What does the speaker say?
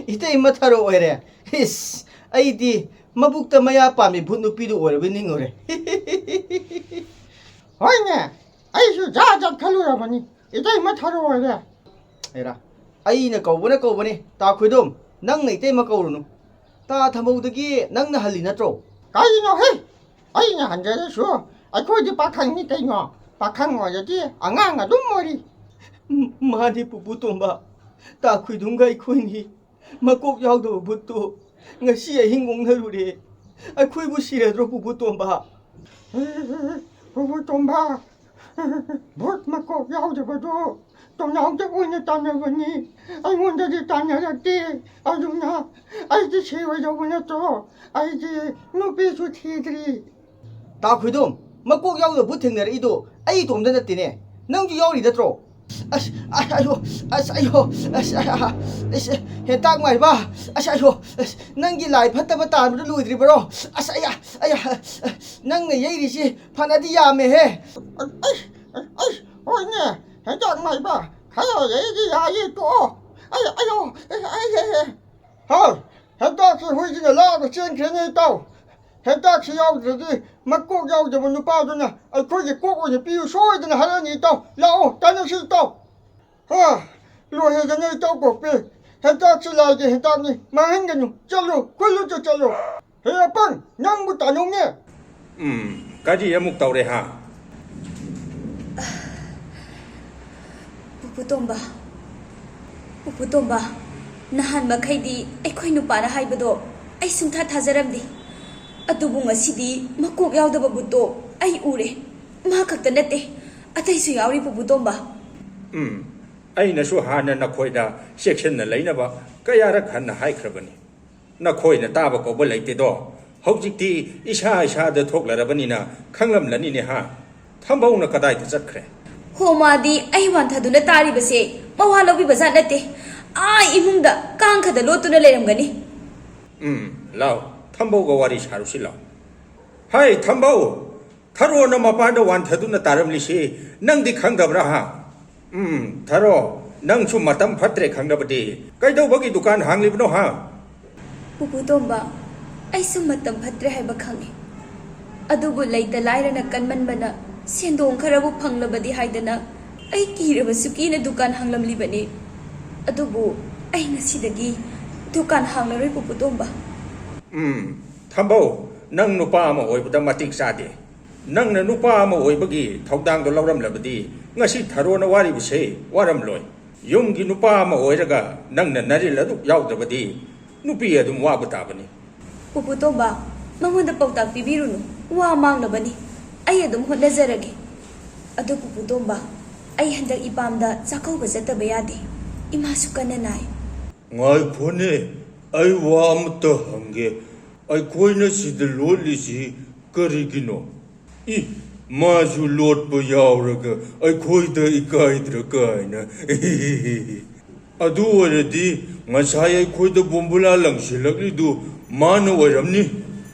Itay matharo oire. His, ay di, mabukta maya pami but nupido oire biningore. Hoy ne, ay su jaja kalurabani. Itay matharo oire. Era, ay na kaubani, ta kuidum, nang na itay makaurunu. Ta thamodagi nang na halina tro. Kay no he, ay na hanjere su. Ay ko di pakang ni kay no. Pakang mo jadi angang adum mori. Mani puputomba, ta kuidunga ikuini. Makok yaudo buto, ngasi ay hingong naruri. Ay kuibu siredro puputomba. Puputomba. Bot makok yaudo buto. Tong de unya tanavani. Ay munda di tanarati. Aduna. Ay di sewa yaunya to. Ay di nupi su tidri. Ta kuidum, makok yaudo buting nere ido. Ay domda natine. Nang ju yauri datro. Ayo, hetak mai ba. Ayo, nang gi lai phatta ba tan lu idri bro. Aya, nang ne yei si phanadi ya me he. Ôi nè, hãy chọn mày bà, hãy ở đấy đi ra đi cô. Ai. Thôi, hãy ta sẽ huy cái lo của trên cái này tao. Hãy ta sẽ yêu rồi đi, mà cô yêu rồi mà nó bao rồi nè. Ai có gì cô có gì biểu soi rồi nè, hãy đi tao. Lão, ta nó sẽ tao. Rồi hãy cái này tao có bê. Hãy ta sẽ lại cái hãy ta đi, mà hãy cái nhung, quên luôn cho chalo. Hãy bằng, nhang một tà nhung nhé. Cái gì em mục tàu đây hả? Puputomba, nahan makhaidi aikhoi nupana haibado ai sungtha thajaramdi atubu ngasidi makok yaudaba buto ai ure ma khakta nate atai su yauri puputomba ai na su hana na khoida section na leinaba kayara khanna haikrabani na khoina taba ko ba leite do hojikti isa da thoklarabani na khanglam lani ne ha thambau na kadai ta chatkre Homadi ai wan thaduna tari base mawalo bi bazat nate ai imungda kang khada lotuna leramgani lao thambau ga wari sarusi lao hai thambau tharo na mapanda wan thaduna taramli se nang di khangdabra ha tharo nang chu matam phatre khangdabati kaidau bagi dukan hangli bno ha Puputomba ai sum matam phatre hai bakhangi adubu leita lairana kanman bana Sendong kharabu phanglabadi haidana ai kiraba sukina dukan hanglamli bani adubu ai ngasidagi dukan hanglaroi puputomba thambau nang nupa ma oibda matik sade nang na nupa ma oibagi thaudang do lawram labadi ngasi tharo na wari bise waram loi yumgi nupa ma oiraga nang na nari ladu yaudabadi nupi adum wa batabani puputomba mangonda pautak pibirunu wa manglabani ai adum honazarage adu puputomba ai handak ipamda chakauba jataba yade ima sukana nai ngai phone ai wa amta hange ai koina sid lolisi karigino I maju lot pa yauraga ai koida ikaidra kaina adu waradi ngasai ai koida bombula langsilakli du mana waramni